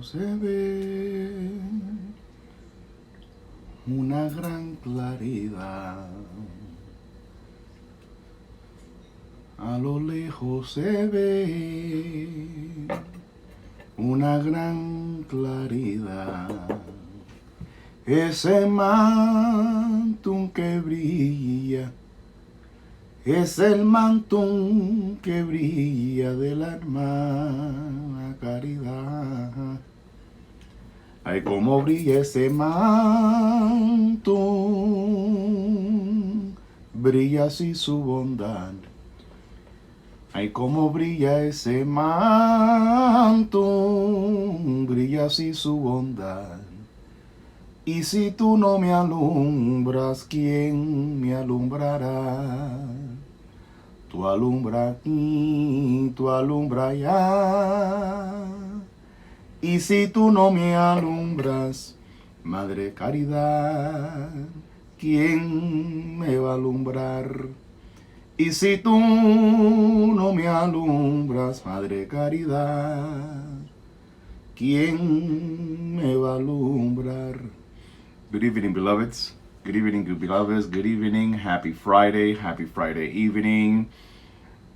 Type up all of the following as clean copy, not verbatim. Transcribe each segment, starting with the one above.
se ve una gran claridad. A lo lejos se ve una gran claridad. Ese manto que brilla es el manto que brilla de la hermana Caridad. Ay, cómo brilla ese manto, brilla así su bondad. Ay, cómo brilla ese manto, brilla así su bondad. Y si tú no me alumbras, ¿quién me alumbrará? Tú alumbra aquí, tú alumbra allá. Y si tú no me alumbras, Madre Caridad, ¿quién me va a alumbrar? Y si tú no me alumbras, Madre Caridad, ¿quién me va a alumbrar? Good evening, beloveds. Good evening, good beloveds. Good evening. Happy Friday. Happy Friday evening.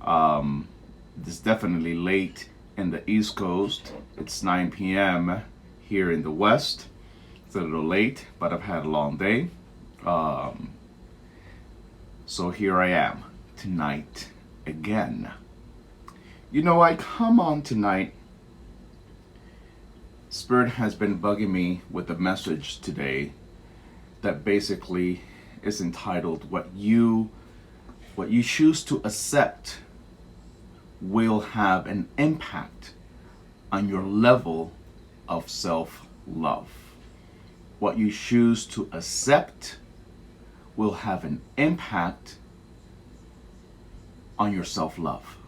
It's definitely late in the East Coast. It's 9 p.m. here in the West. It's a little late, but I've had a long day. So here I am tonight again. You know, I come on tonight. Spirit has been bugging me with a message today that basically is entitled what you choose to accept will have an impact on your level of self-love. What you choose to accept will have an impact on your self-love.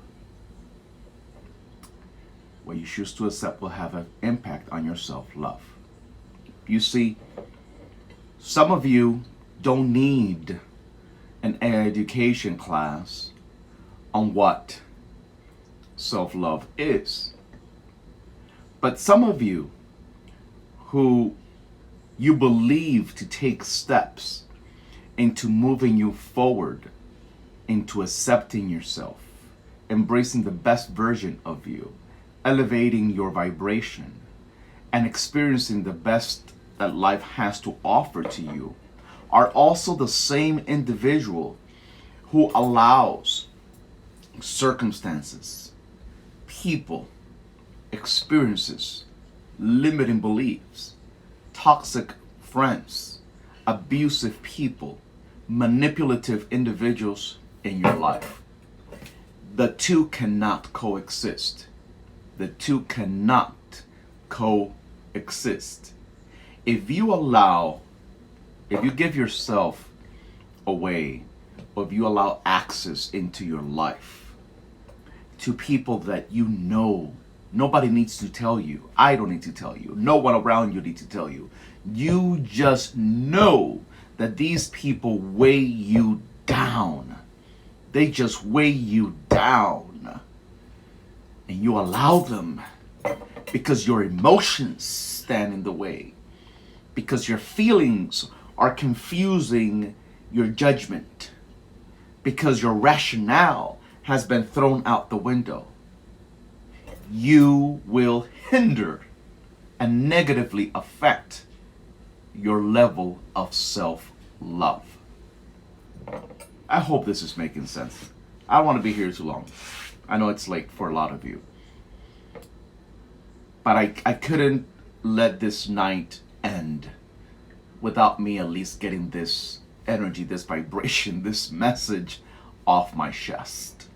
What you choose to accept will have an impact on your self-love. You see, some of you don't need an education class on what self-love is. But some of you who you believe to take steps into moving you forward, into accepting yourself, embracing the best version of you, elevating your vibration, and experiencing the best that life has to offer to you, are also the same individual who allows circumstances, people, experiences, limiting beliefs, toxic friends, abusive people, manipulative individuals in your life. The two cannot coexist. The two cannot coexist. If you give yourself away, or if you allow access into your life to people that you know, nobody needs to tell you, I don't need to tell you, no one around you needs to tell you, you just know that these people weigh you down. They just weigh you down. And you allow them because your emotions stand in the way, because your feelings are confusing your judgment, because your rationale has been thrown out the window. You will hinder and negatively affect your level of self-love. I hope this is making sense. I don't want to be here too long. I know it's late for a lot of you. But I couldn't let this night end without me at least getting this energy, this vibration, this message off my chest.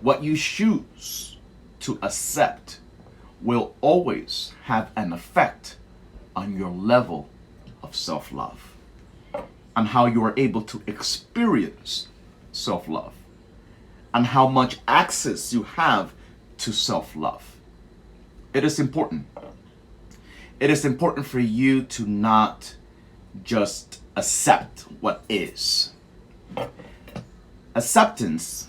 What you choose to accept will always have an effect on your level of self-love, on how you are able to experience self-love, on how much access you have to self-love. It is important. It is important for you to not just accept what is. Acceptance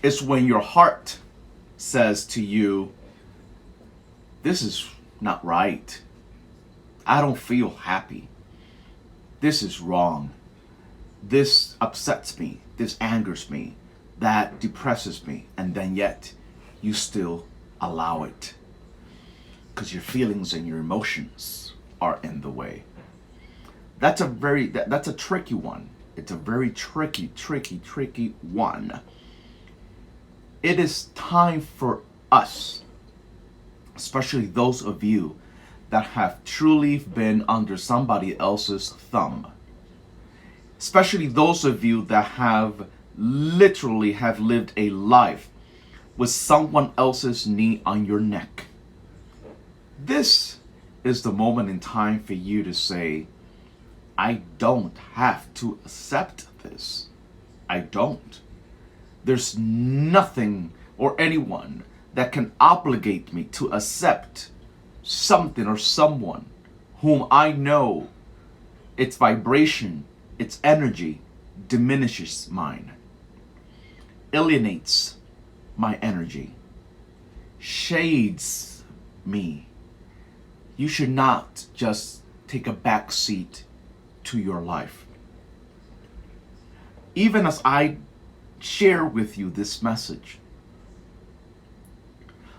is when your heart says to you, this is not right. I don't feel happy. This is wrong. This upsets me. This angers me. That depresses me. And then yet, you still allow it. Because your feelings and your emotions are in the way. That's a tricky one. It's a very tricky one. It is time for us, especially those of you that have truly been under somebody else's thumb, especially those of you that have literally have lived a life with someone else's knee on your neck. This is the moment in time for you to say, I don't have to accept this. I don't. There's nothing or anyone that can obligate me to accept something or someone whom I know its vibration, its energy diminishes mine, alienates my energy, shades me. You should not just take a back seat to your life. Even as I share with you this message,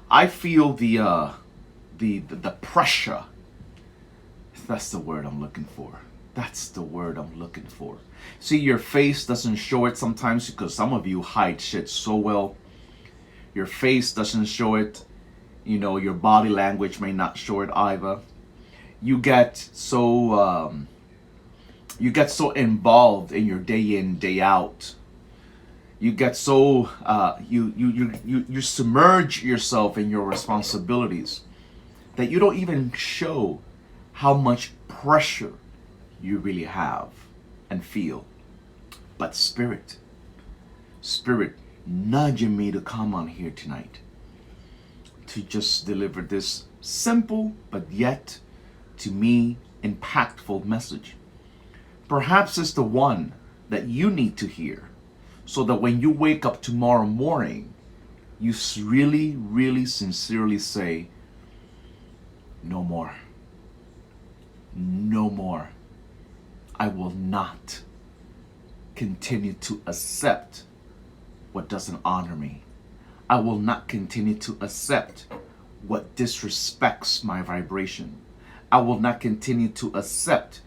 I feel the pressure. That's the word I'm looking for. That's the word I'm looking for. See, your face doesn't show it sometimes because some of you hide shit so well. Your face doesn't show it. You know, your body language may not show it either. You get so involved in your day in, day out. You get so you submerge yourself in your responsibilities that you don't even show how much pressure you really have and feel. But spirit nudging me to come on here tonight to just deliver this simple but yet to me impactful message. Perhaps it's the one that you need to hear, so that when you wake up tomorrow morning, you really sincerely say, no more. No more. I will not continue to accept what doesn't honor me. I will not continue to accept what disrespects my vibration. I will not continue to accept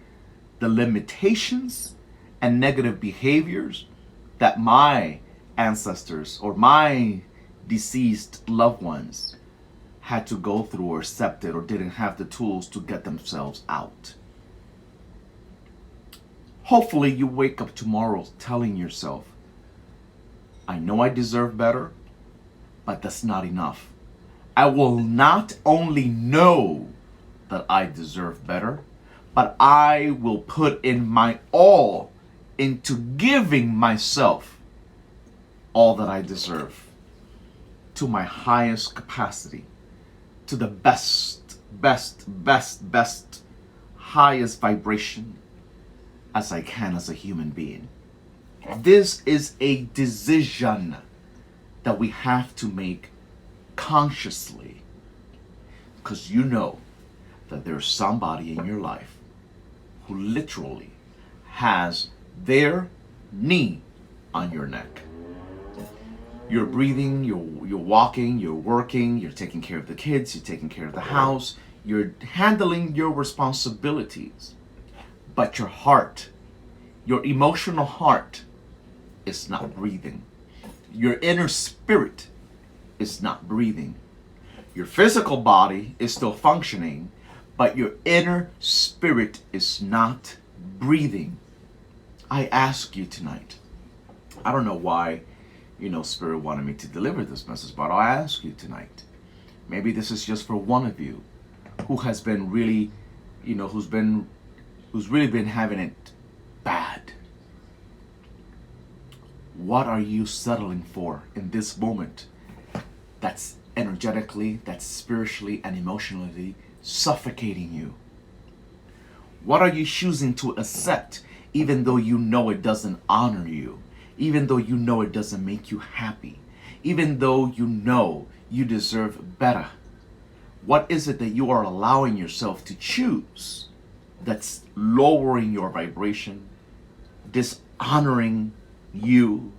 the limitations and negative behaviors that my ancestors or my deceased loved ones had to go through or accepted or didn't have the tools to get themselves out. Hopefully you wake up tomorrow telling yourself, I know I deserve better, but that's not enough. I will not only know that I deserve better, but I will put in my all into giving myself all that I deserve to my highest capacity, to the best, highest vibration as I can as a human being. This is a decision that we have to make consciously, because you know that there's somebody in your life who literally has their knee on your neck. You're breathing, you're walking, you're working, you're taking care of the kids, you're taking care of the house, you're handling your responsibilities. But your heart, your emotional heart, is not breathing. Your inner spirit is not breathing. Your physical body is still functioning, but your inner spirit is not breathing. I ask you tonight, I don't know why, Spirit wanted me to deliver this message, but I'll ask you tonight. Maybe this is just for one of you who has been really, who's really been having it bad. What are you settling for in this moment that's energetically, that's spiritually and emotionally suffocating you? What are you choosing to accept even though you know it doesn't honor you? Even though you know it doesn't make you happy? Even though you know you deserve better? What is it that you are allowing yourself to choose that's lowering your vibration, dishonoring you,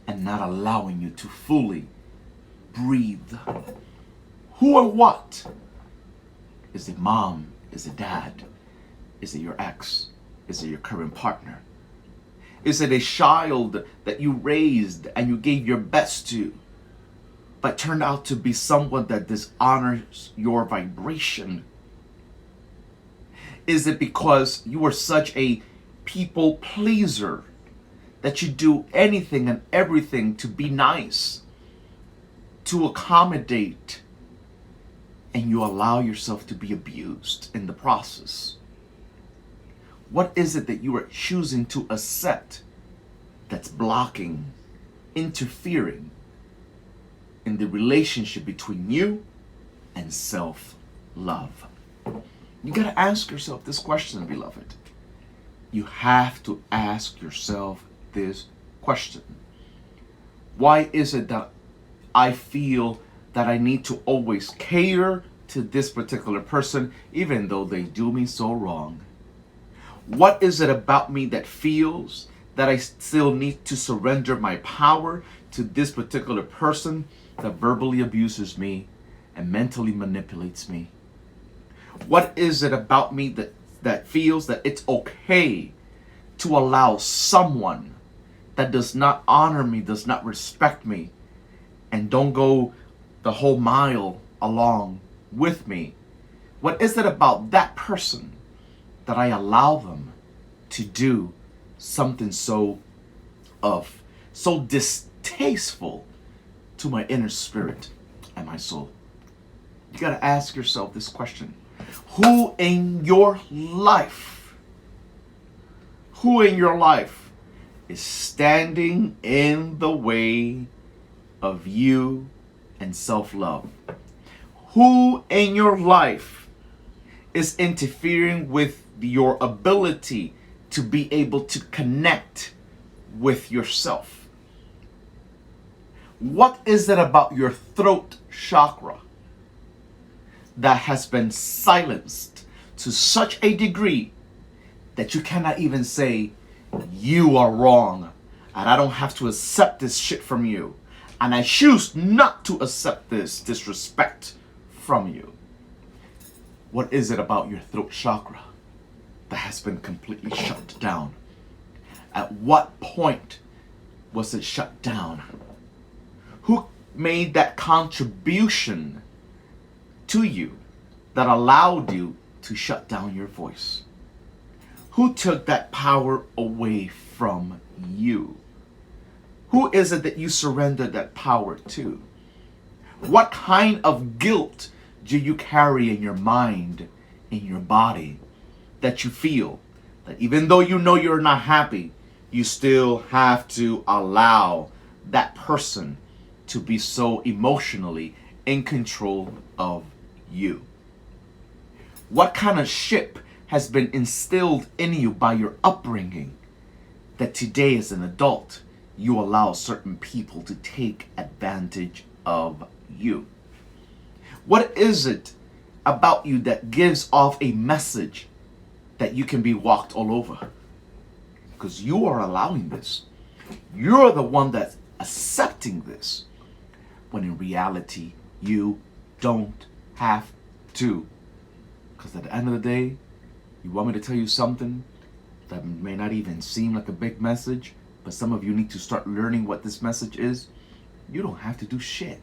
and not allowing you to fully breathe? Who or what? Is it mom? Is it dad? Is it your ex? Is it your current partner? Is it a child that you raised and you gave your best to, but turned out to be someone that dishonors your vibration? Is it because you are such a people pleaser that you do anything and everything to be nice, to accommodate, and you allow yourself to be abused in the process? What is it that you are choosing to accept that's blocking, interfering in the relationship between you and self-love? You got to ask yourself this question, beloved. You have to ask yourself this question. Why is it that I feel that I need to always cater to this particular person even though they do me so wrong? What is it about me that feels that I still need to surrender my power to this particular person that verbally abuses me and mentally manipulates me? What is it about me that feels that it's okay to allow someone that does not honor me, does not respect me, and don't go the whole mile along with me? What is it about that person that I allow them to do something so distasteful to my inner spirit and my soul? You got to ask yourself this question. Who in your life is standing in the way of you and self-love? Who in your life is interfering with your ability to be able to connect with yourself? What is it about your throat chakra that has been silenced to such a degree that you cannot even say, you are wrong, and I don't have to accept this shit from you, and I choose not to accept this disrespect from you? What is it about your throat chakra that has been completely shut down? At what point was it shut down? Who made that contribution to you that allowed you to shut down your voice? Who took that power away from you? Who is it that you surrendered that power to? What kind of guilt do you carry in your mind, in your body, that you feel that even though you know you're not happy, you still have to allow that person to be so emotionally in control of you? What kind of ship has been instilled in you by your upbringing that today as an adult you allow certain people to take advantage of you? What is it about you that gives off a message that you can be walked all over? Because you are allowing this. You're the one that's accepting this, when in reality you don't have to. Because at the end of the day, you want me to tell you something that may not even seem like a big message, but some of you need to start learning what this message is. You don't have to do shit.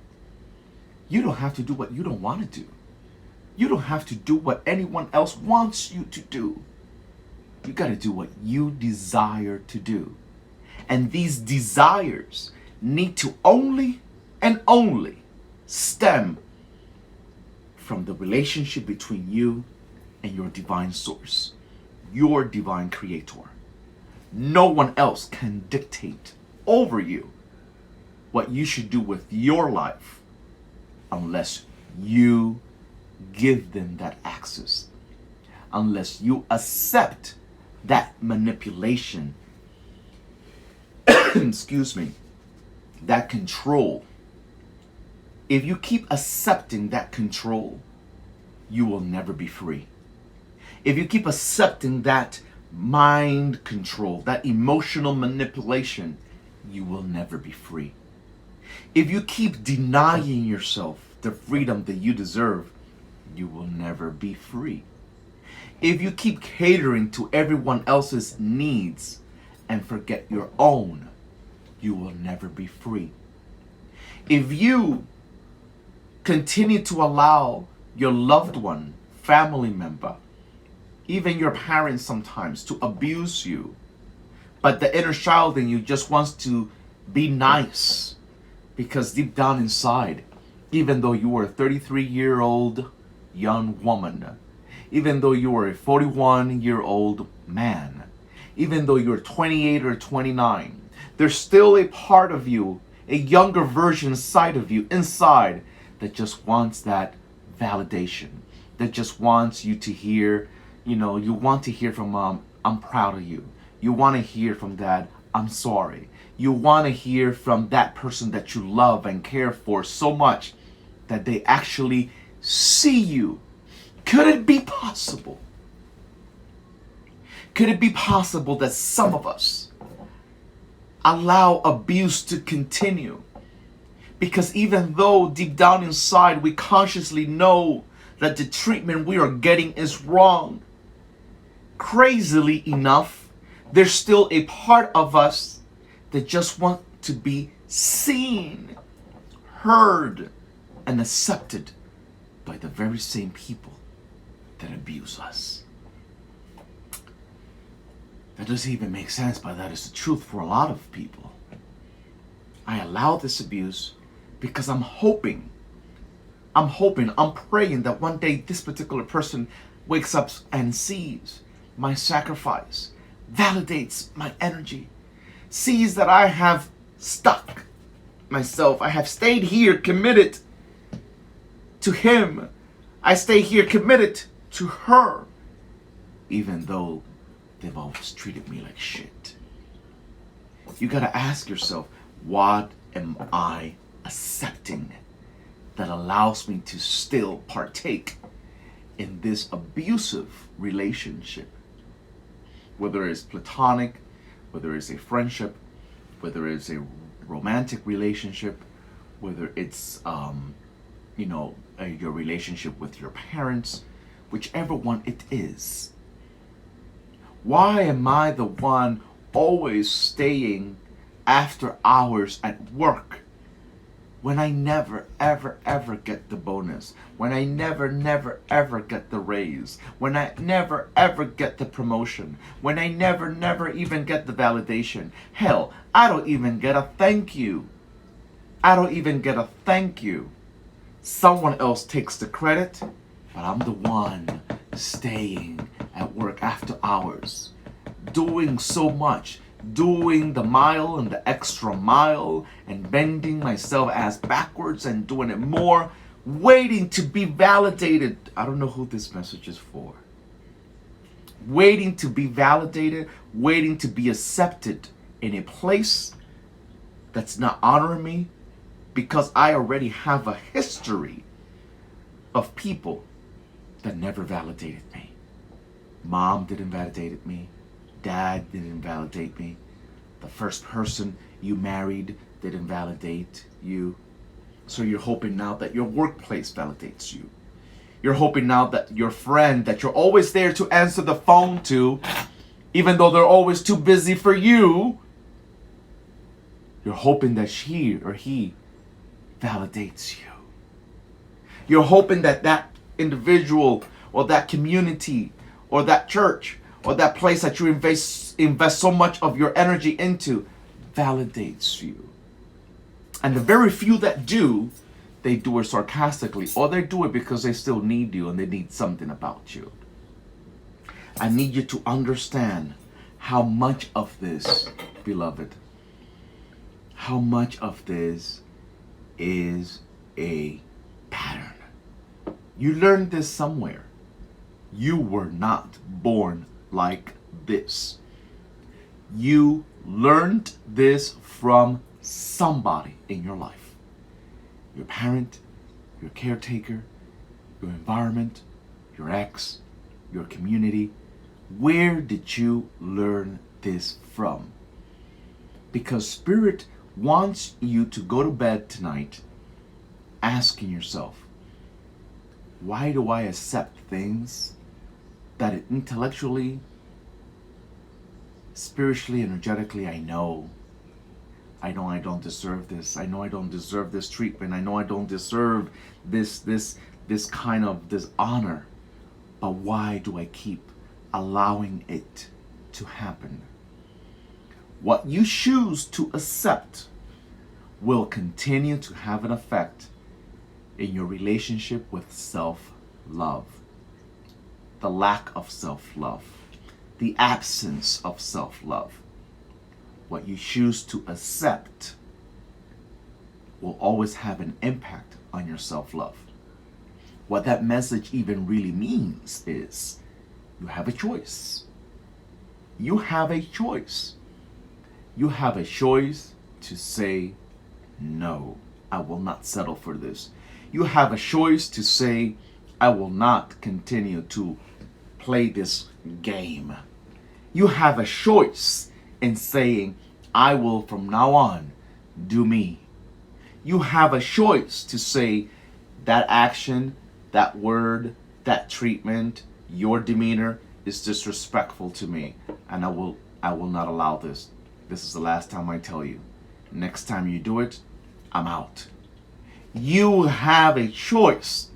You don't have to do what you don't want to do. You don't have to do what anyone else wants you to do. You got to do what you desire to do. And these desires need to only and only stem from the relationship between you and your divine source, your divine creator. No one else can dictate over you what you should do with your life unless you give them that access, unless you accept that manipulation, excuse me, that control. If you keep accepting that control, you will never be free. If you keep accepting that mind control, that emotional manipulation, you will never be free. If you keep denying yourself the freedom that you deserve, you will never be free. If you keep catering to everyone else's needs and forget your own, you will never be free. If you continue to allow your loved one, family member, even your parents sometimes, to abuse you, but the inner child in you just wants to be nice, because deep down inside, even though you are a 33-year-old young woman, even though you are a 41-year-old man, even though you're 28 or 29, there's still a part of you, a younger version inside that just wants that validation, that just wants you to hear, you want to hear from mom, I'm proud of you. You want to hear from dad, I'm sorry. You want to hear from that person that you love and care for so much that they actually see you. Could it be possible? Could it be possible that some of us allow abuse to continue? Because even though deep down inside we consciously know that the treatment we are getting is wrong, crazily enough, there's still a part of us that just want to be seen, heard, and accepted by the very same people that abuse us. That doesn't even make sense, but that is the truth for a lot of people. I allow this abuse because I'm hoping, I'm praying that one day this particular person wakes up and sees my sacrifice, validates my energy, sees that I have stuck myself. I have stayed here committed to him. I stay here committed to her, even though they've always treated me like shit. You gotta ask yourself, what am I accepting that allows me to still partake in this abusive relationship? Whether it's platonic, whether it's a friendship, whether it's a romantic relationship, whether it's your relationship with your parents, whichever one it is. Why am I the one always staying after hours at work when I never, ever, ever get the bonus? When I never, never, ever get the raise? When I never, ever get the promotion? When I never, never even get the validation? Hell, I don't even get a thank you. Someone else takes the credit, but I'm the one staying at work after hours, doing so much, doing the mile and the extra mile, and bending myself ass backwards and doing it more, waiting to be validated. I don't know who this message is for. Waiting to be validated, waiting to be accepted in a place that's not honoring me, because I already have a history of people that never validated me. Mom didn't validate me. Dad didn't validate me. The first person you married didn't validate you. So you're hoping now that your workplace validates you. You're hoping now that your friend that you're always there to answer the phone to, even though they're always too busy for you, you're hoping that she or he validates you. You're hoping that that individual or that community or that church or that place that you invest so much of your energy into validates you. And the very few that do, they do it sarcastically, or they do it because they still need you and they need something about you. I need you to understand how much of this, beloved, how much of this is a pattern. You learned this somewhere. You were not born like this. You learned this from somebody in your life. Your parent, your caretaker, your environment, your ex, your community. Where did you learn this from? Because Spirit wants you to go to bed tonight asking yourself, why do I accept things that intellectually, spiritually, energetically, I know I don't deserve this. I know I don't deserve this treatment. I know I don't deserve this kind of this honor. But why do I keep allowing it to happen? What you choose to accept will continue to have an effect in your relationship with self-love. The lack of self-love. The absence of self-love. What you choose to accept will always have an impact on your self-love. What that message even really means is you have a choice. You have a choice. You have a choice to say, no, I will not settle for this. You have a choice to say, I will not continue to play this game. You have a choice in saying, I will from now on do me. You have a choice to say that action, that word, that treatment, your demeanor is disrespectful to me, and I will not allow this. This is the last time I tell you. Next time you do it, I'm out. You have a choice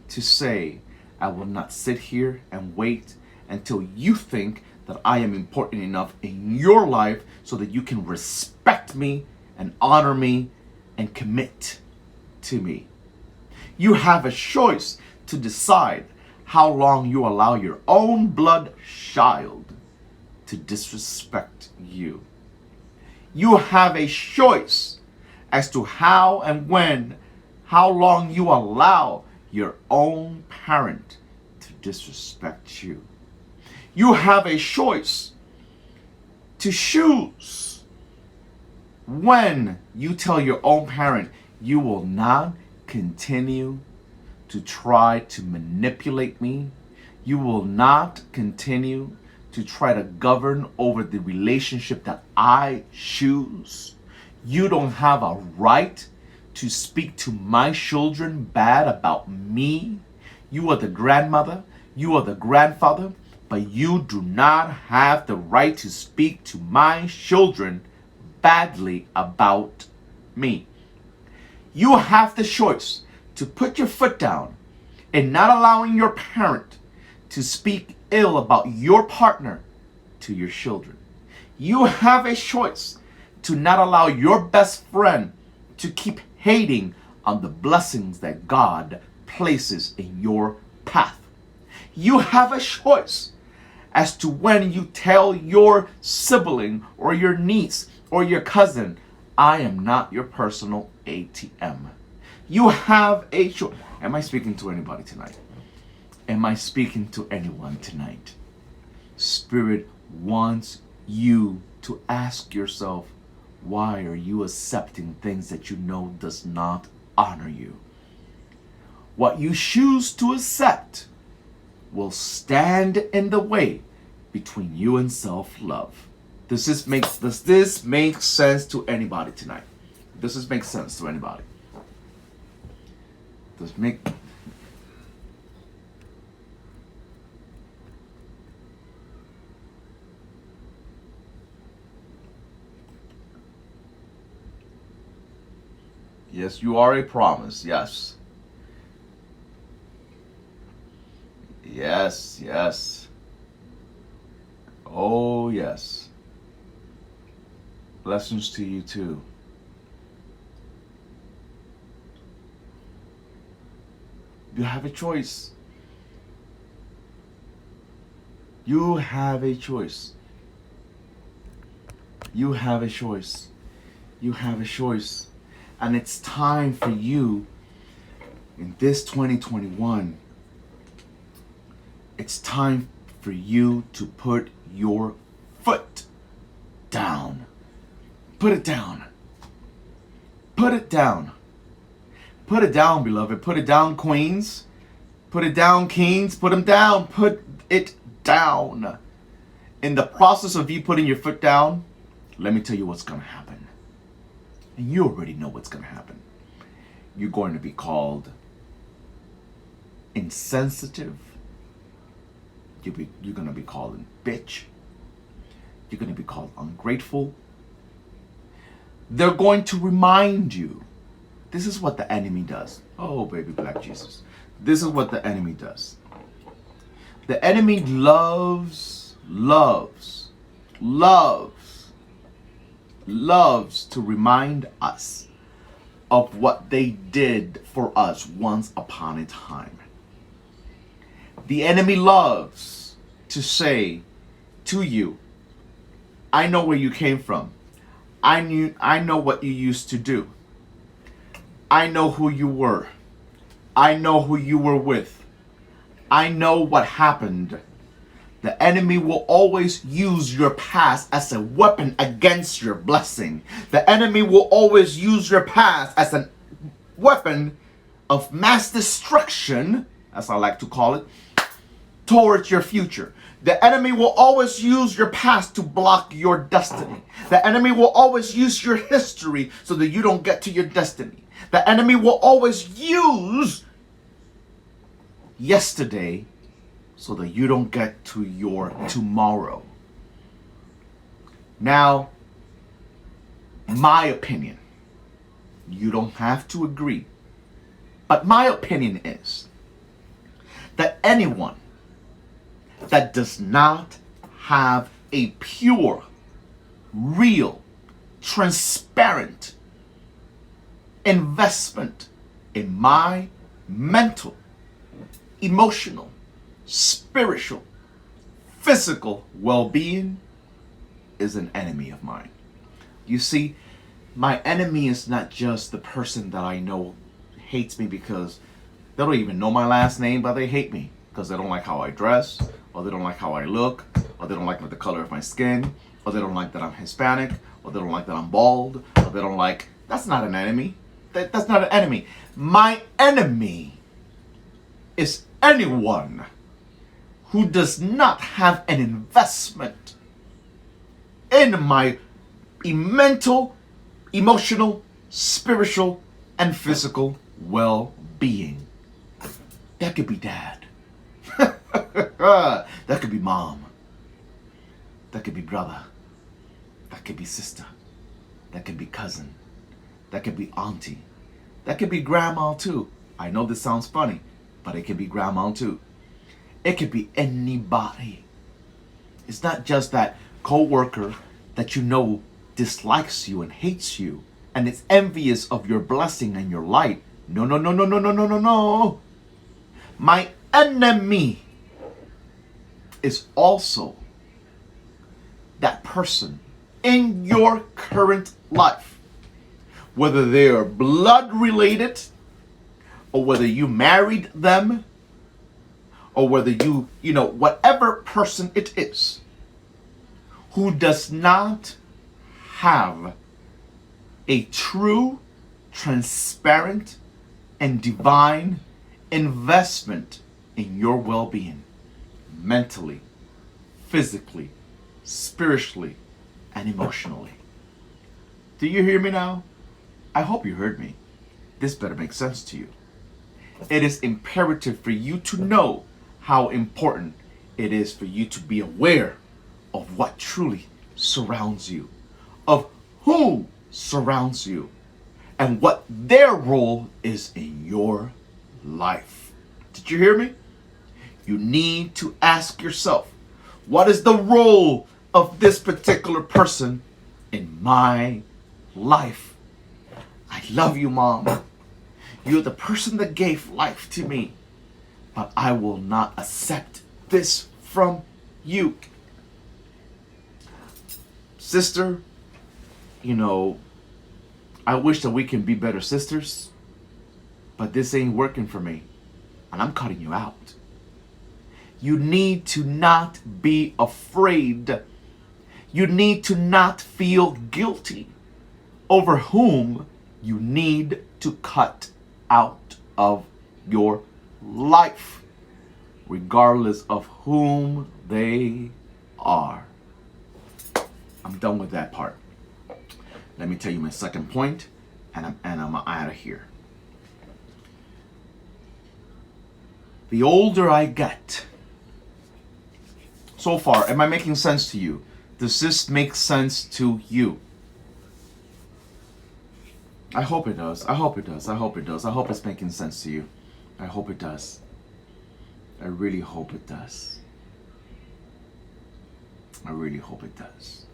to say, I will not sit here and wait until you think that I am important enough in your life so that you can respect me and honor me and commit to me. You have a choice to decide how long you allow your own blood child to disrespect you. You have a choice as to how and when, how long you allow your own parent to disrespect you. You have a choice to choose when you tell your own parent you will not continue to try to manipulate me. You will not continue to try to govern over the relationship that I choose. You don't have a right to speak to my children bad about me. You are the grandmother, you are the grandfather, but you do not have the right to speak to my children badly about me. You have the choice to put your foot down and not allowing your parent to speak ill about your partner to your children. You have a choice to not allow your best friend to keep hating on the blessings that God places in your path. You have a choice as to when you tell your sibling or your niece or your cousin, I am not your personal ATM. You have a choice. Am I speaking to anybody tonight? Am I speaking to anyone tonight? Spirit wants you to ask yourself, why are you accepting things that you know does not honor you? What you choose to accept will stand in the way between you and self-love. Does this make sense to anybody tonight? Does this make sense to anybody? Does it make... Yes, you are a promise. Yes. Yes, yes. Oh, yes. Blessings to you too. You have a choice. You have a choice. You have a choice. You have a choice. And it's time for you in this 2021. It's time for you to put your foot down. Put it down. Put it down. Put it down, beloved. Put it down, queens. Put Put it down, Kings. Put them down. Put it down. In the process of you putting your foot down, let me tell you what's going to happen. And you already know what's going to happen. You're going to be called insensitive. You're going to be called a bitch. You're going to be called ungrateful. They're going to remind you. This is what the enemy does. Oh, baby black Jesus. This is what the enemy does. The enemy loves to remind us of what they did for us once upon a time. The enemy loves to say to you, I know where you came from. I know what you used to do. I know who you were. I know who you were with. I know what happened. The enemy will always use your past as a weapon against your blessing. The enemy will always use your past as a weapon of mass destruction, as I like to call it, towards your future. The enemy will always use your past to block your destiny. The enemy will always use your history so that you don't get to your destiny. The enemy will always use yesterday so that you don't get to your tomorrow. Now, my opinion, you don't have to agree, but my opinion is that anyone that does not have a pure, real, transparent investment in my mental, emotional, spiritual, physical well-being is an enemy of mine. You see, my enemy is not just the person that I know hates me because they don't even know my last name, but they hate me because they don't like how I dress, or they don't like how I look, or they don't like the color of my skin, or they don't like that I'm Hispanic, or they don't like that I'm bald, or they don't like... That's not an enemy. That's not an enemy. My enemy is anyone who does not have an investment in my mental, emotional, spiritual, and physical well-being. That could be dad. That could be mom. That could be brother. That could be sister. That could be cousin. That could be auntie. That could be grandma too. I know this sounds funny, but it could be grandma too. It could be anybody. It's not just that co-worker that you know dislikes you and hates you and is envious of your blessing and your light. No, no, no, no, no, no, no, no, no. My enemy is also that person in your current life, whether they are blood related, or whether you married them, or whether you whatever person it is who does not have a true, transparent, and divine investment in your well-being, mentally, physically, spiritually, and emotionally. Do you hear me now? I hope you heard me. This better make sense to you. It is imperative for you to know how important it is for you to be aware of what truly surrounds you, of who surrounds you, and what their role is in your life. Did you hear me? You need to ask yourself, what is the role of this particular person in my life? I love you, Mom. You're the person that gave life to me, but I will not accept this from you. Sister, I wish that we can be better sisters, but this ain't working for me, and I'm cutting you out. You need to not be afraid. You need to not feel guilty over whom you need to cut out of your life. regardless of whom they are. I'm done with that part. Let me tell you my second point, and I'm out of here. The older I get, so far, am I making sense to you? Does this make sense to you? I hope it does. I hope it does. I hope it does. I hope it's making sense to you. I hope it does. I really hope it does. I really hope it does.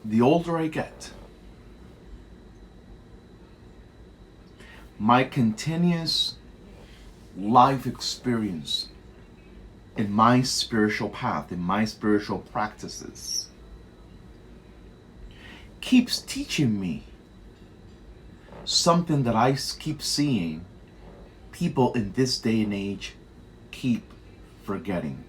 The older I get, my continuous life experience in my spiritual path, in my spiritual practices, keeps teaching me something that I keep seeing people in this day and age keep forgetting.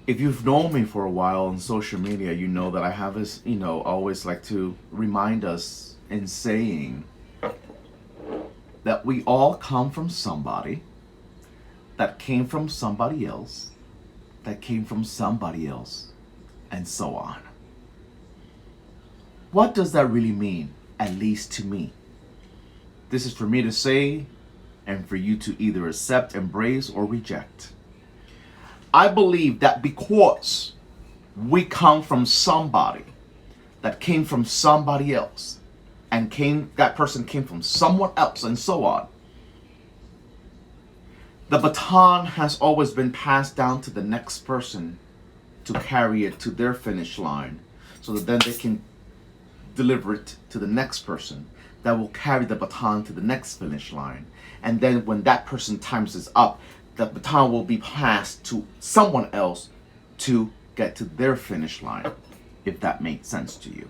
If you've known me for a while on social media, you know that I have this, always like to remind us in saying that we all come from somebody that came from somebody else, that came from somebody else, and so on. What does that really mean, at least to me? This is for me to say and for you to either accept, embrace, or reject. I believe that because we come from somebody that came from somebody else, and that person came from someone else, and so on, the baton has always been passed down to the next person to carry it to their finish line, so that then they can deliver it to the next person that will carry the baton to the next finish line. And then when that person's times is up, the baton will be passed to someone else to get to their finish line, if that makes sense to you.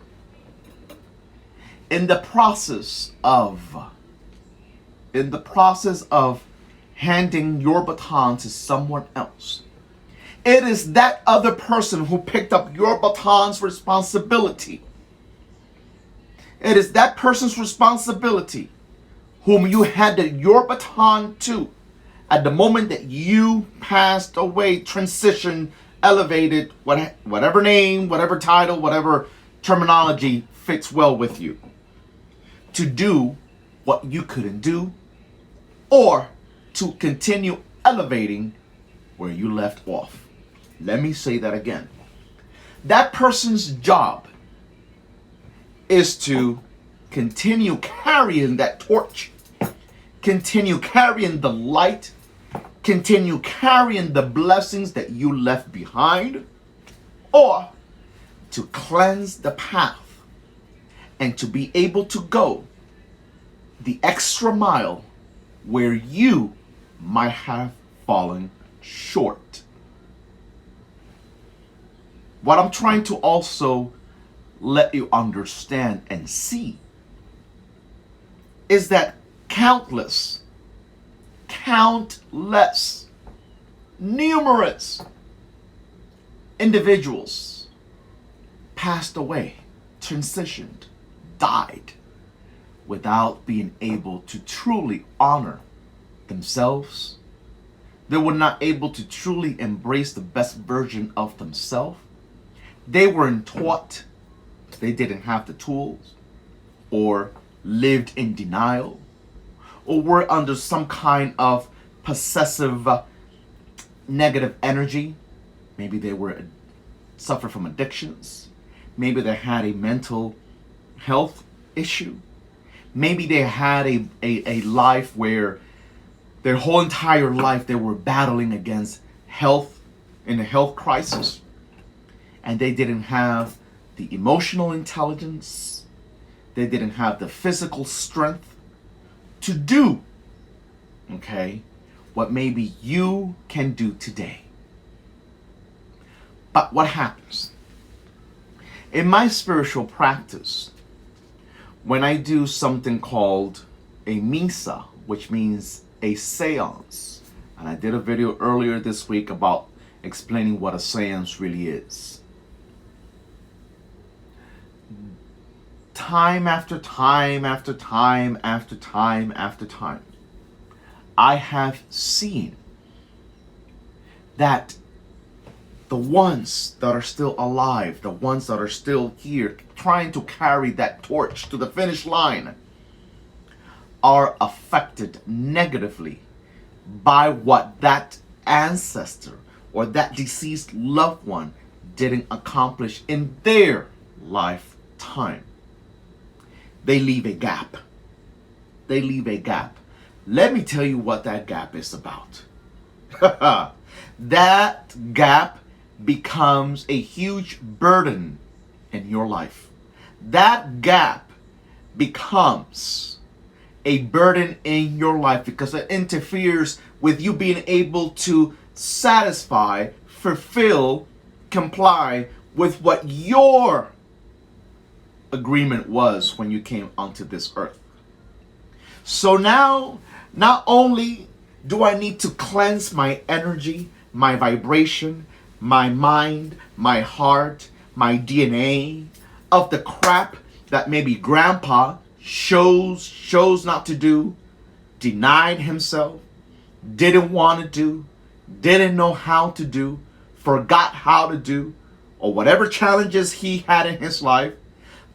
In the process of handing your baton to someone else, it is that other person who picked up your baton's responsibility. It is that person's responsibility whom you handed your baton to at the moment that you passed away, transitioned, elevated, whatever name, whatever title, whatever terminology fits well with you, to do what you couldn't do, or to continue elevating where you left off. Let me say that again. That person's job is to continue carrying that torch, continue carrying the light, continue carrying the blessings that you left behind, or to cleanse the path and to be able to go the extra mile where you might have fallen short. What I'm trying to also let you understand and see is that countless, numerous individuals passed away, transitioned, died without being able to truly honor themselves. They were not able to truly embrace the best version of themselves. They weren't taught. They didn't have the tools, or lived in denial, or were under some kind of possessive negative energy. Maybe they suffered from addictions. Maybe they had a mental health issue. Maybe they had a life where their whole entire life they were battling against health, in a health crisis, and they didn't have the emotional intelligence, they didn't have the physical strength to do, what maybe you can do today. But what happens? In my spiritual practice, when I do something called a misa, which means a seance, and I did a video earlier this week about explaining what a seance really is. time after time after time after time after time, I have seen that the ones that are still alive, the ones that are still here, trying to carry that torch to the finish line, are affected negatively by what that ancestor or that deceased loved one didn't accomplish in their lifetime. They leave a gap. They leave a gap. Let me tell you what that gap is about. That gap becomes a huge burden in your life. That gap becomes a burden in your life because it interferes with you being able to satisfy, fulfill, comply with what your agreement was when you came onto this earth. So now, not only do I need to cleanse my energy, my vibration, my mind, my heart, my DNA of the crap that maybe grandpa chose not to do, denied himself, didn't want to do, didn't know how to do, forgot how to do, or whatever challenges he had in his life.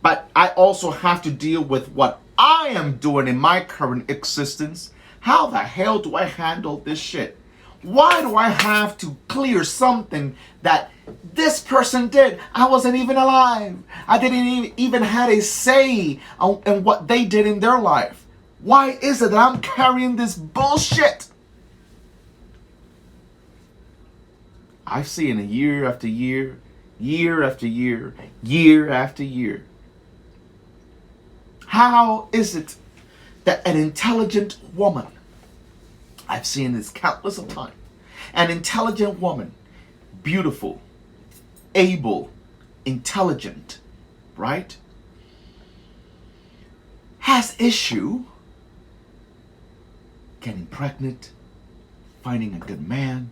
But I also have to deal with what I am doing in my current existence. How the hell do I handle this shit? Why do I have to clear something that this person did? I wasn't even alive. I didn't even had a say in what they did in their life. Why is it that I'm carrying this bullshit? I've seen it year after year, year after year, year after year. How is it that an intelligent woman, I've seen this countless of times, an intelligent woman, beautiful, able, intelligent, right, has issue getting pregnant, finding a good man.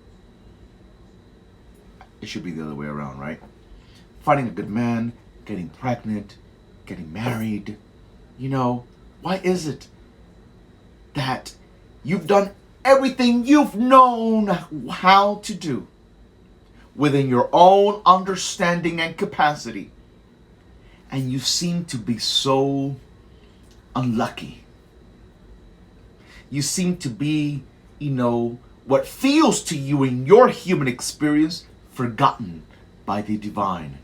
It should be the other way around, right? Finding a good man, getting pregnant, getting married. You know, why is it that you've done everything you've known how to do within your own understanding and capacity, and you seem to be so unlucky? You seem to be, what feels to you in your human experience, forgotten by the divine.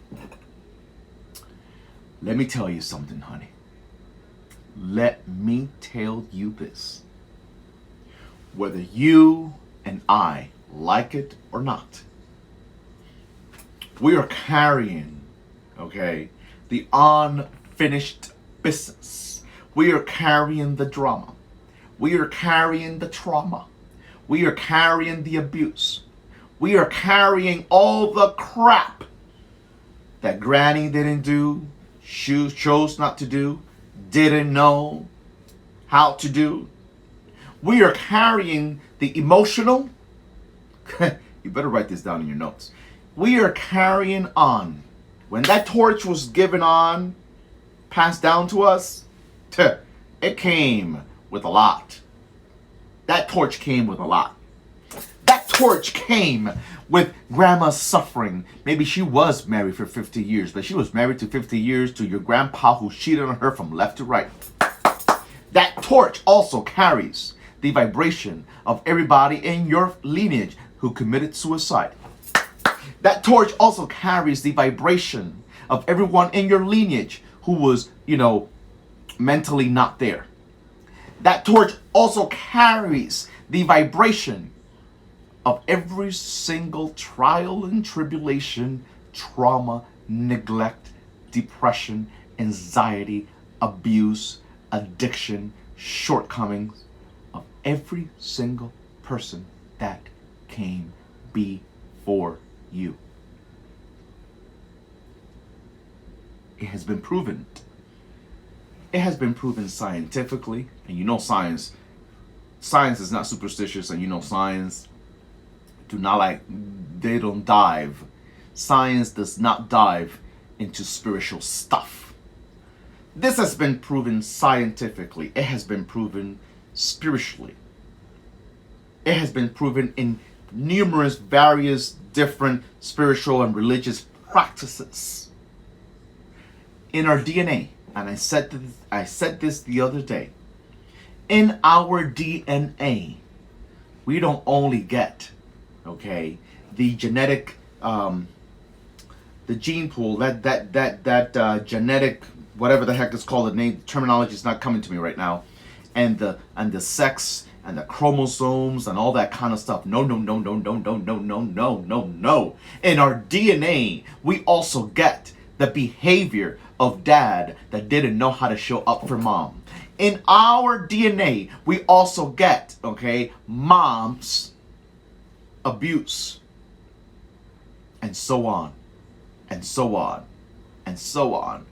Let me tell you something, honey. Let me tell you this. Whether you and I like it or not, we are carrying, the unfinished business. We are carrying the drama. We are carrying the trauma. We are carrying the abuse. We are carrying all the crap that Granny didn't do, she chose not to do, didn't know how to do. We are carrying the emotional. You better write this down in your notes. We are carrying on. When that torch was given on, passed down to us, it came with a lot. That torch came with a lot. That torch came with grandma's suffering. Maybe she was married for 50 years, but she was married to 50 years to your grandpa who cheated on her from left to right. That torch also carries the vibration of everybody in your lineage who committed suicide. That torch also carries the vibration of everyone in your lineage who was, mentally not there. That torch also carries the vibration of every single trial and tribulation, trauma, neglect, depression, anxiety, abuse, addiction, shortcomings of every single person that came before you. It has been proven. It has been proven scientifically, and science is not superstitious, and science they don't dive. Science does not dive into spiritual stuff. This has been proven scientifically. It has been proven spiritually. It has been proven in numerous, various, different spiritual and religious practices. In our DNA, and I said this the other day, in our DNA, we don't only get, okay, the genetic, the gene pool, that genetic, whatever the heck is called, the name, terminology is not coming to me right now, and the sex and the chromosomes and all that kind of stuff. No. In our DNA, we also get the behavior of dad that didn't know how to show up for mom. In our DNA, we also get, okay, mom's abuse, and so on, and so on, and so on,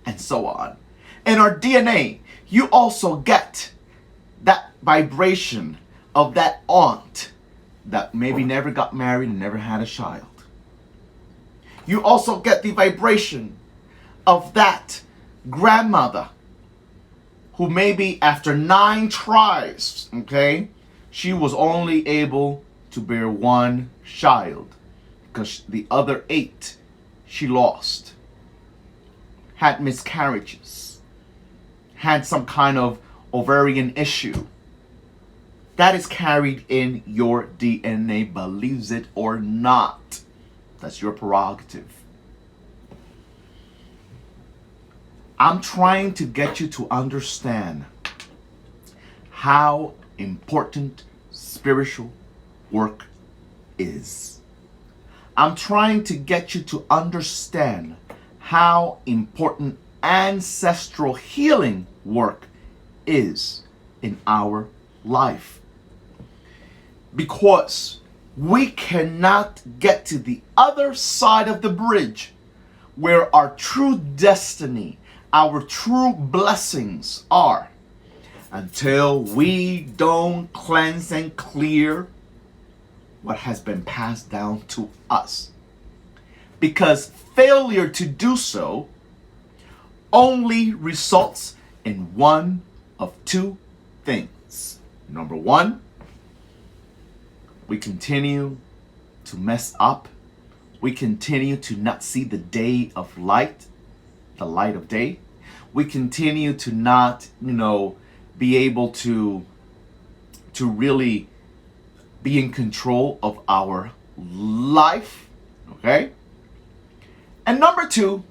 and so on. In our DNA, you also get that vibration of that aunt that maybe never got married and never had a child. You also get the vibration of that grandmother who maybe after 9 tries, okay, she was only able to bear 1 child because the other 8 she lost, had miscarriages, had some kind of ovarian issue. That is carried in your DNA, believes it or not. That's your prerogative. I'm trying to get you to understand how important spiritual work is. I'm trying to get you to understand how important ancestral healing work is in our life. Because we cannot get to the other side of the bridge where our true destiny, our true blessings are, until we don't cleanse and clear what has been passed down to us. Because failure to do so only results in one of 2 things. Number 1, we continue to mess up. We continue to not see the day of light, the light of day. We continue to not, be able to really be in control of our life, okay? And number 2,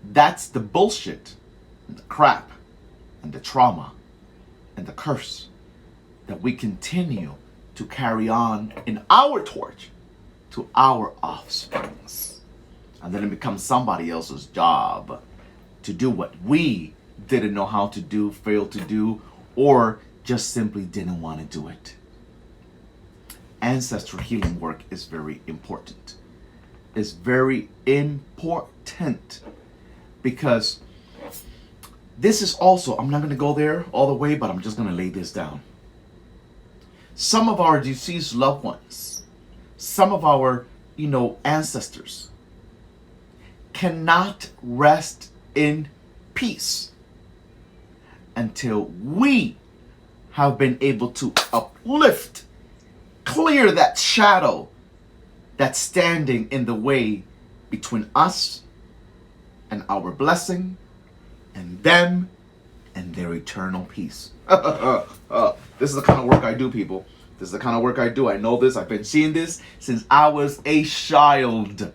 that's the bullshit, and the crap, and the trauma, and the curse that we continue to carry on in our torch to our offsprings. And then it becomes somebody else's job to do what we didn't know how to do, failed to do, or just simply didn't want to do it. Ancestral healing work is very important. It's very important because this is also, I'm not going to go there all the way, but I'm just going to lay this down. Some of our deceased loved ones, some of our, ancestors cannot rest in peace until we have been able to uplift, clear that shadow that's standing in the way between us and our blessing and them and their eternal peace. This is the kind of work I do, people. This is the kind of work I do. I know this. I've been seeing this since I was a child.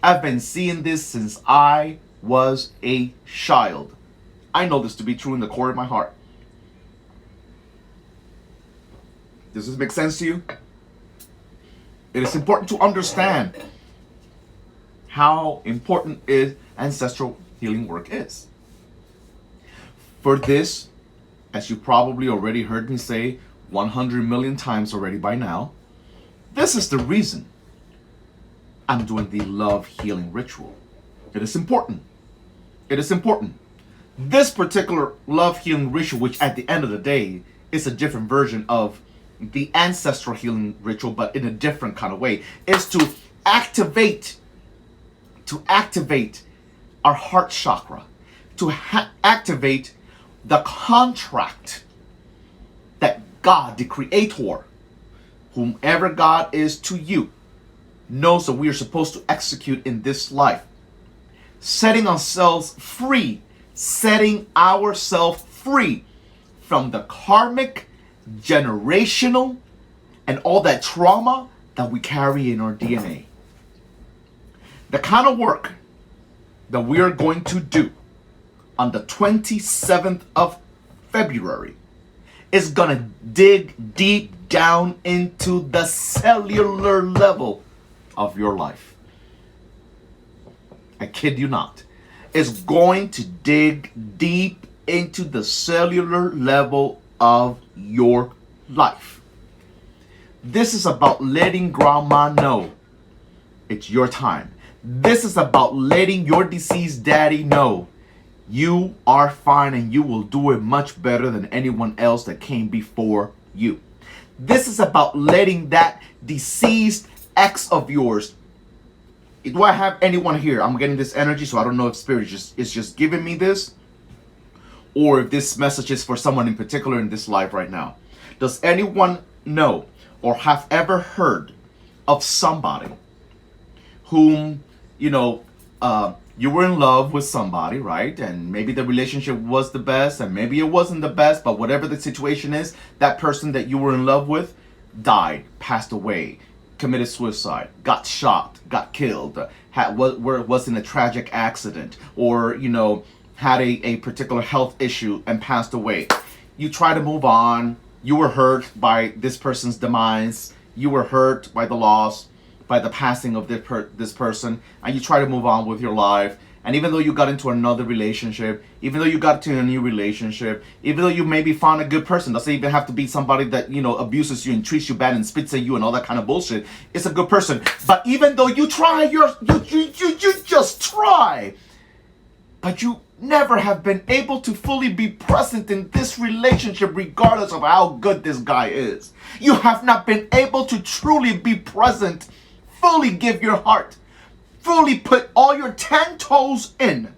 I've been seeing this since I was a child. I know this to be true in the core of my heart. Does this make sense to you? It is important to understand how important ancestral healing work is. For this, as you probably already heard me say 100 million times already by now, this is the reason I'm doing the love healing ritual. It is important. It is important. This particular love healing ritual, which at the end of the day is a different version of the ancestral healing ritual, but in a different kind of way, is to activate our heart chakra, to activate the contract that God, the Creator, whomever God is to you, knows that we are supposed to execute in this life. Setting ourselves free from the karmic, generational, and all that trauma that we carry in our DNA. The kind of work that we are going to do on the 27th of February is going to dig deep down into the cellular level of your life. I kid you not. It's going to dig deep into the cellular level of your life. This is about letting grandma know it's your time. This is about letting your deceased daddy know you are fine and you will do it much better than anyone else that came before you. This is about letting that deceased ex of yours. Do I have anyone here? I'm getting this energy, so I don't know if Spirit is just giving me this, or if this message is for someone in particular in this life right now. Does anyone know or have ever heard of somebody whom, you were in love with somebody, right? And maybe the relationship was the best, and maybe it wasn't the best, but whatever the situation is, that person that you were in love with died, passed away, committed suicide, got shot, got killed, was in a tragic accident, or, had a particular health issue and passed away. You try to move on. You were hurt by this person's demise. You were hurt by the loss, by the passing of this person, and you try to move on with your life. And even though you got into another relationship, even though you got to a new relationship, even though you maybe found a good person, doesn't even have to be somebody that, abuses you and treats you bad and spits at you and all that kind of bullshit. It's a good person. But even though you try, you just try. But you never have been able to fully be present in this relationship regardless of how good this guy is. You have not been able to truly be present, fully give your heart, fully put all your 10 toes in,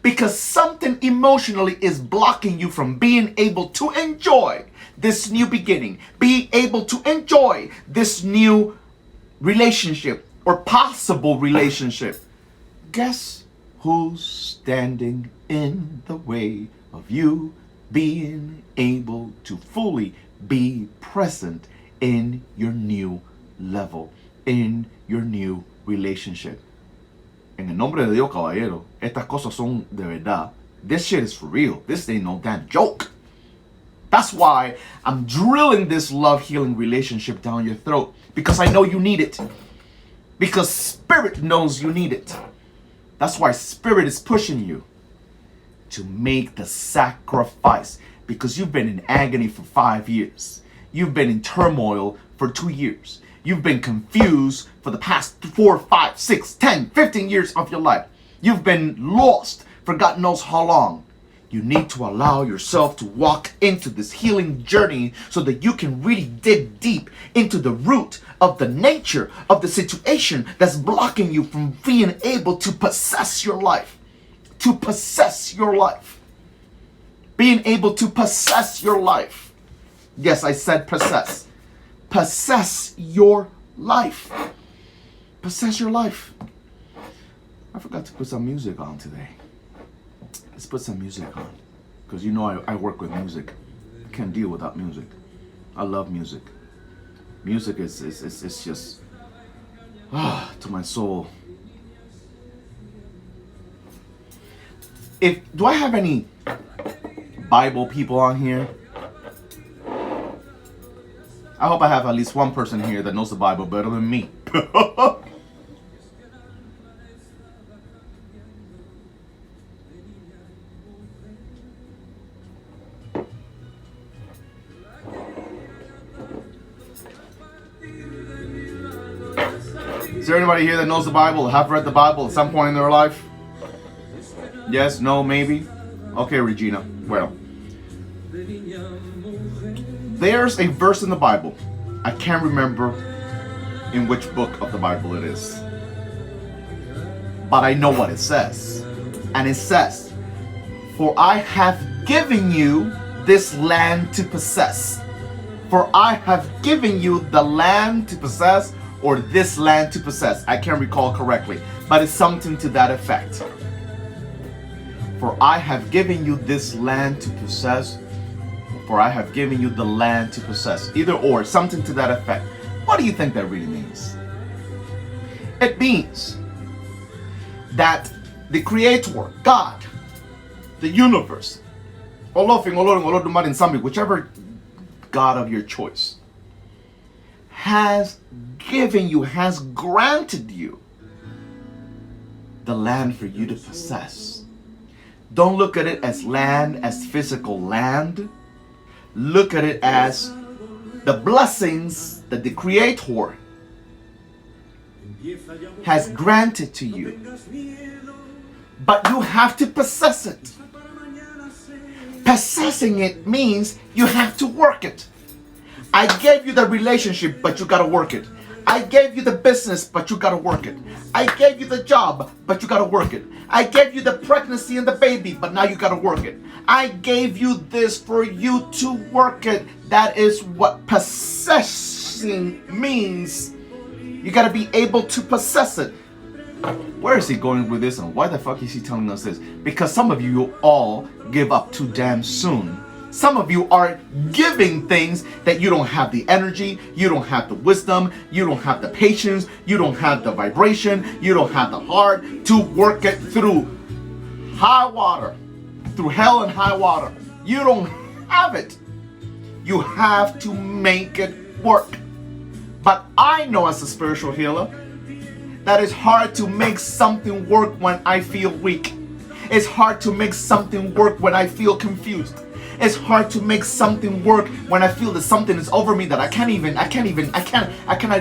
because something emotionally is blocking you from being able to enjoy this new beginning, be able to enjoy this new relationship or possible relationship. Guess who's standing in the way of you being able to fully be present in your new level, in your new relationship? En el nombre de Dios, caballero, estas cosas son de verdad. This shit is for real. This ain't no damn joke. That's why I'm drilling this love healing relationship down your throat, because I know you need it. Because Spirit knows you need it. That's why Spirit is pushing you to make the sacrifice, because you've been in agony for 5 years. You've been in turmoil for 2 years. You've been confused for the past 4, 5, 6, 10, 15 years of your life. You've been lost for God knows how long. You need to allow yourself to walk into this healing journey so that you can really dig deep into the root of the nature of the situation that's blocking you from being able to possess your life. To possess your life. Being able to possess your life. Yes, I said possess. Possess your life. Possess your life. I forgot to put some music on today. Let's put some music on. Because I work with music. I can't deal without music. I love music. Music is just to my soul. Do I have any Bible people on here? I hope I have at least one person here that knows the Bible better than me. Is there anybody here that knows the Bible, have read the Bible at some point in their life? Yes, no, maybe? Okay, Regina. Well, there's a verse in the Bible. I can't remember in which book of the Bible it is. But I know what it says. And it says, For I have given you this land to possess. For I have given you the land to possess, or this land to possess. I can't recall correctly, but it's something to that effect. For I have given you this land to possess. For I have given you the land to possess. Either or, something to that effect. What do you think that really means? It means that the Creator, God, the universe, whichever God of your choice, has given you, has granted you the land for you to possess. Don't look at it as land, as physical land. Look at it as the blessings that the Creator has granted to you. But you have to possess it. Possessing it means you have to work it. I gave you the relationship, but you gotta work it. I gave you the business, but you gotta work it. I gave you the job, but you gotta work it. I gave you the pregnancy and the baby, but now you gotta work it. I gave you this for you to work it. That is what possessing means. You gotta be able to possess it. Where is he going with this, and why the fuck is he telling us this? Because some of you all give up too damn soon. Some of you are giving things that you don't have the energy, you don't have the wisdom, you don't have the patience, you don't have the vibration, you don't have the heart to work it through high water, through hell and high water. You don't have it. You have to make it work. But I know as a spiritual healer that it's hard to make something work when I feel weak. It's hard to make something work when I feel confused. It's hard to make something work when I feel that something is over me that I cannot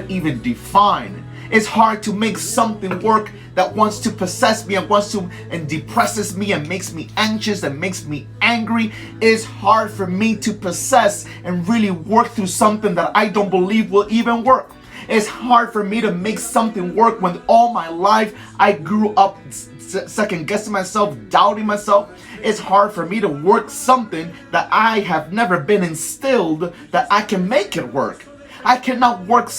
even define. It's hard to make something work that wants to possess me and depresses me and makes me anxious and makes me angry. It's hard for me to possess and really work through something that I don't believe will even work. It's hard for me to make something work when all my life I grew up second guessing myself, doubting myself. It's hard for me to work something that I have never been instilled that I can make it work. I cannot work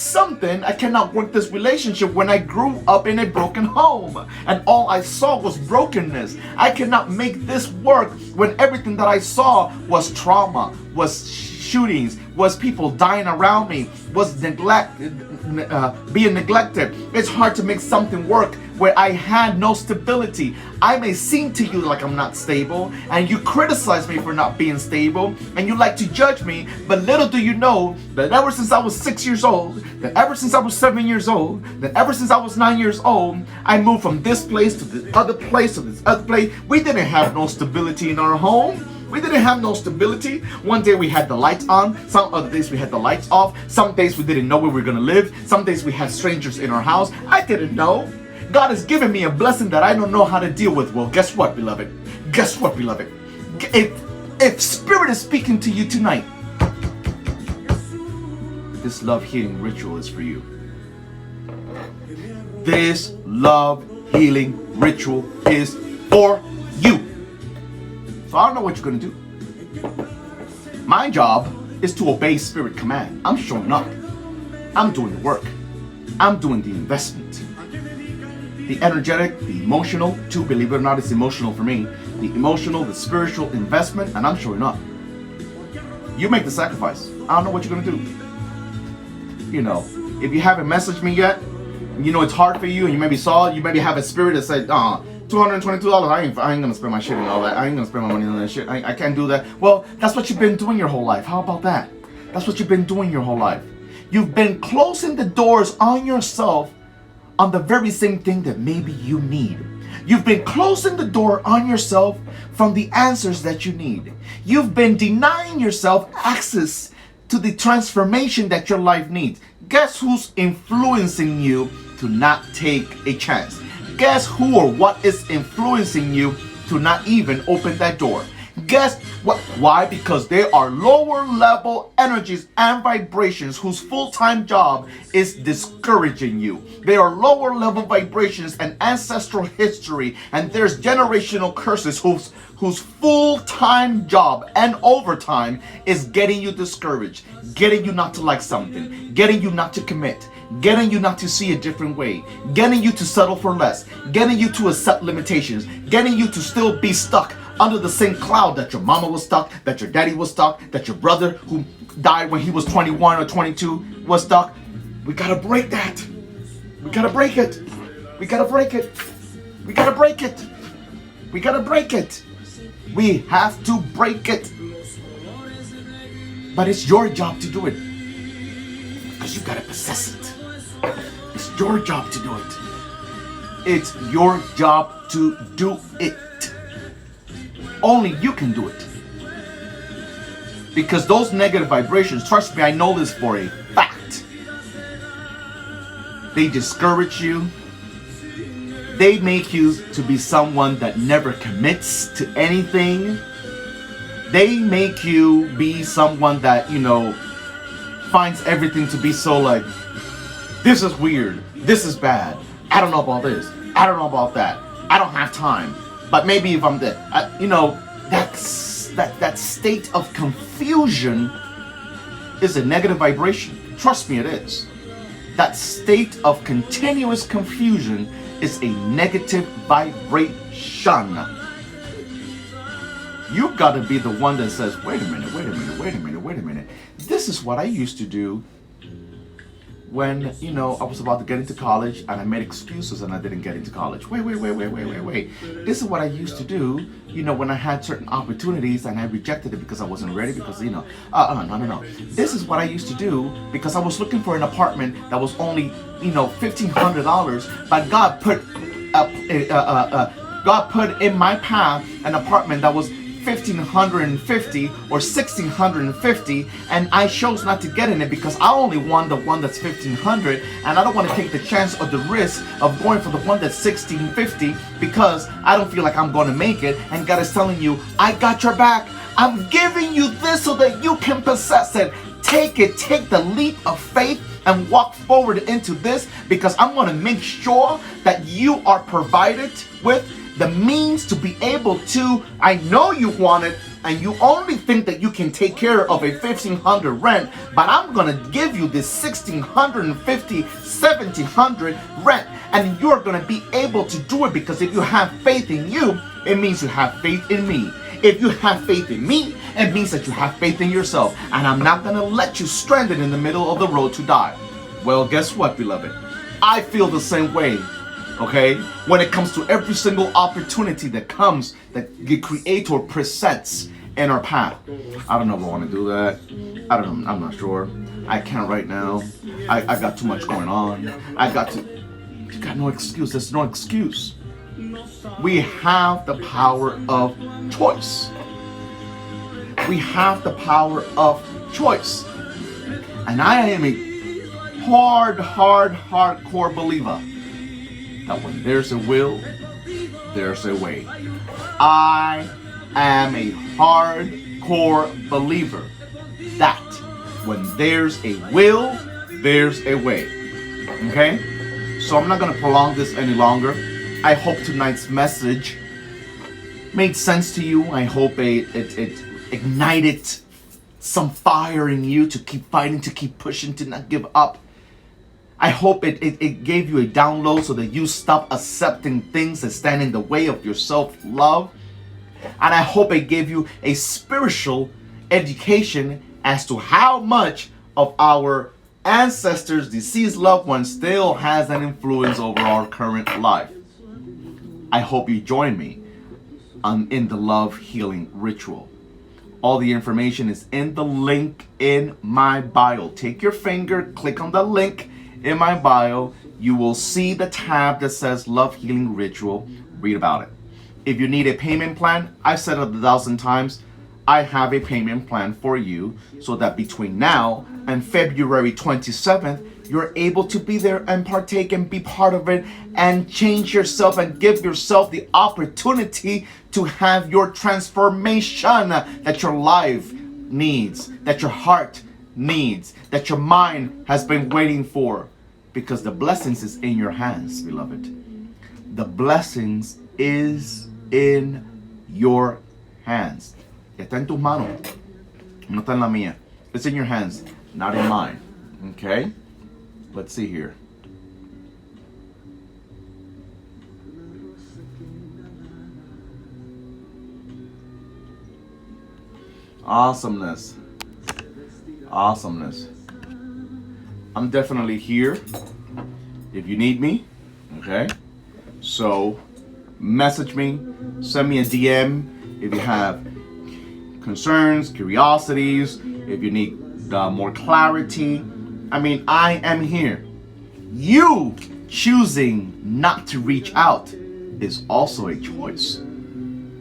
this relationship when I grew up in a broken home and all I saw was brokenness. I cannot make this work when everything that I saw was trauma, was shootings, was people dying around me, was being neglected. It's hard to make something work where I had no stability. I may seem to you like I'm not stable, and you criticize me for not being stable, and you like to judge me, but little do you know that ever since I was 6 years old, that ever since I was 7 years old, that ever since I was 9 years old, I moved from this place to this other place to this other place. We didn't have no stability in our home. We didn't have no stability. One day we had the lights on, some other days we had the lights off, some days we didn't know where we were gonna live, some days we had strangers in our house. I didn't know. God has given me a blessing that I don't know how to deal with. Well, guess what, beloved? Guess what, beloved? If Spirit is speaking to you tonight, this love healing ritual is for you. This love healing ritual is for you. So I don't know what you're going to do. My job is to obey Spirit command. I'm showing up. I'm doing the work. I'm doing the investment. The energetic, the emotional, too, believe it or not, it's emotional for me. The emotional, the spiritual investment, and I'm showing up. You make the sacrifice. I don't know what you're going to do. You know, if you haven't messaged me yet, you know it's hard for you, and you maybe saw it, you maybe have a spirit that said, $222, I ain't gonna spend my shit and all that. I ain't gonna spend my money on that shit. I can't do that. Well, that's what you've been doing your whole life. How about that? That's what you've been doing your whole life. You've been closing the doors on yourself on the very same thing that maybe you need. You've been closing the door on yourself from the answers that you need. You've been denying yourself access to the transformation that your life needs. Guess who's influencing you to not take a chance? Guess who or what is influencing you to not even open that door? guess what? Why? Because they are lower level energies and vibrations whose full-time job is discouraging you. They are lower level vibrations and ancestral history, and there's generational curses whose full-time job and overtime is getting you discouraged, getting you not to like something, getting you not to commit, getting you not to see a different way, getting you to settle for less, getting you to accept limitations, getting you to still be stuck under the same cloud that your mama was stuck, that your daddy was stuck, that your brother who died when he was 21 or 22 was stuck. We gotta break that. We gotta break it. We gotta break it. We gotta break it. We gotta break it. We have to break it. But it's your job to do it. Because you gotta possess it. It's your job to do it. It's your job to do it. Only you can do it. Because those negative vibrations, trust me, I know this for a fact. They discourage you. They make you to be someone that never commits to anything. They make you be someone that, finds everything to be so like, this is weird, this is bad, I don't know about this, I don't know about that, I don't have time, but maybe if I'm there, that state of confusion is a negative vibration. Trust me, it is. That state of continuous confusion is a negative vibration. You gotta be the one that says, wait a minute. This is what I used to do when, I was about to get into college and I made excuses and I didn't get into college. Wait. This is what I used to do, when I had certain opportunities and I rejected it because I wasn't ready because, no. This is what I used to do because I was looking for an apartment that was only, $1,500, but God put in my path an apartment that was $1,550 or $1,650, and I chose not to get in it because I only want the one that's $1,500, and I don't want to take the chance or the risk of going for the one that's $1,650 because I don't feel like I'm going to make it. And God is telling you, I got your back. I'm giving you this so that you can possess it. Take it. Take the leap of faith and walk forward into this, because I'm going to make sure that you are provided with the means to be able to, I know you want it, and you only think that you can take care of a $1,500 rent, but I'm gonna give you this $1,650, $1,700 rent, and you're gonna be able to do it, because if you have faith in you, it means you have faith in me. If you have faith in me, it means that you have faith in yourself, and I'm not gonna let you stranded in the middle of the road to die. Well, guess what, beloved? I feel the same way. Okay, when it comes to every single opportunity that comes, that the Creator presents in our path. I don't know if I want to do that. I don't know. I'm not sure. I can't right now. I got too much going on. You got no excuse. There's no excuse. We have the power of choice. We have the power of choice. And I am a hardcore believer that when there's a will, there's a way. I am a hardcore believer that when there's a will, there's a way. Okay? So I'm not going to prolong this any longer. I hope tonight's message made sense to you. I hope it ignited some fire in you to keep fighting, to keep pushing, to not give up. I hope it gave you a download so that you stop accepting things that stand in the way of your self-love. And I hope it gave you a spiritual education as to how much of our ancestors' deceased loved ones still has an influence over our current life. I hope you join me in the love healing ritual. All the information is in the link in my bio. Take your finger, click on the link in my bio. You will see the tab that says Love Healing Ritual. Read about it. If you need a payment plan, I've said it 1,000 times, I have a payment plan for you so that between now and February 27th, you're able to be there and partake and be part of it and change yourself and give yourself the opportunity to have your transformation that your life needs, that your heart needs, that your mind has been waiting for. Because the blessings is in your hands, beloved. The blessings is in your hands. Está en tus manos. No está en la mía. It's in your hands, not in mine. Okay? Let's see here. Awesomeness. Awesomeness. I'm definitely here if you need me. Okay? So, message me. Send me a DM if you have concerns, curiosities, if you need more clarity. I mean, I am here. You choosing not to reach out is also a choice.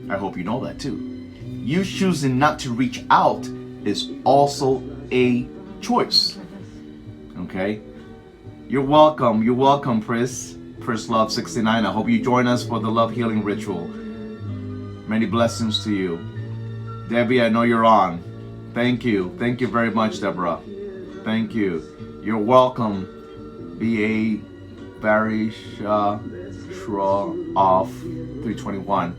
I hope you know that too. You choosing not to reach out is also a choice. Okay? You're welcome. You're welcome, Pris Love 69. I hope you join us for the love healing ritual. Many blessings to you. Debbie, I know you're on. Thank you. Thank you very much, Deborah. Thank you. You're welcome. B.A. Barisha Shra off 321.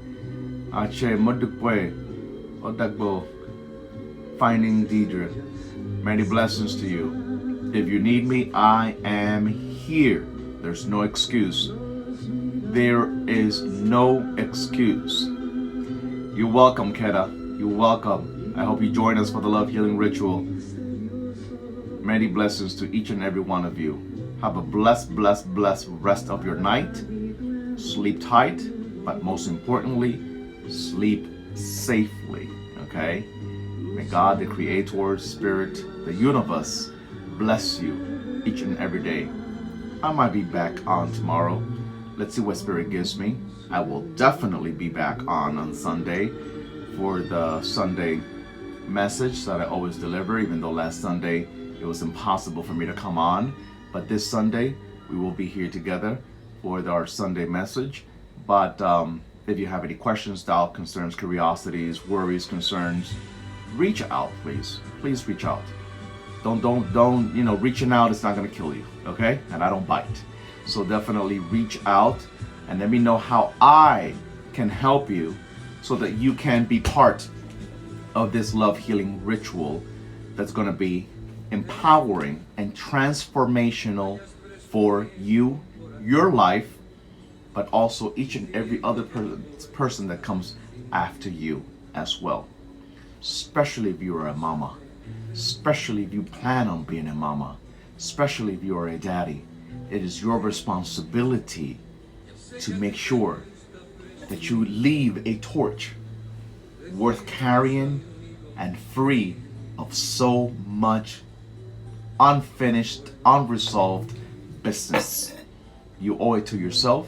Ache Mudukwe Odagbo Finding Deidre. Many blessings to you. If you need me, I am here. There's no excuse. There is no excuse. You're welcome, Keta. You're welcome. I hope you join us for the love healing ritual. Many blessings to each and every one of you. Have a blessed rest of your night. Sleep tight, but most importantly, sleep safely. Okay? May God, the Creator, Spirit, the universe, bless you each and every day. I might be back on tomorrow. Let's see what Spirit gives me. I will definitely be back on Sunday for the Sunday message that I always deliver, even though last Sunday it was impossible for me to come on. But this Sunday, we will be here together for our Sunday message. But if you have any questions, doubt, concerns, curiosities, worries, concerns, reach out, please. Please reach out. Don't, reaching out is not going to kill you, okay? And I don't bite. So definitely reach out and let me know how I can help you so that you can be part of this love healing ritual that's going to be empowering and transformational for you, your life, but also each and every other person that comes after you as well. Especially if you are a mama, especially if you plan on being a mama, especially if you are a daddy. It is your responsibility to make sure that you leave a torch worth carrying and free of so much unfinished, unresolved business. You owe it to yourself,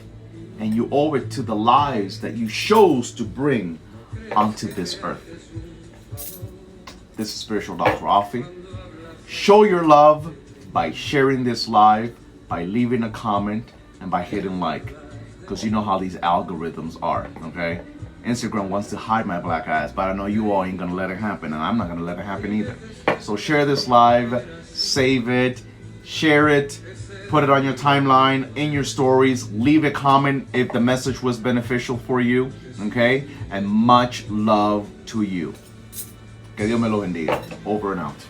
and you owe it to the lives that you chose to bring onto this earth. This is Spiritual Dr. Alfie. Show your love by sharing this live, by leaving a comment, and by hitting like. Because you know how these algorithms are, okay? Instagram wants to hide my black eyes, but I know you all ain't gonna let it happen, and I'm not gonna let it happen either. So share this live, save it, share it, put it on your timeline, in your stories, leave a comment if the message was beneficial for you, okay? And much love to you. Que Dios me lo bendiga. Over and out.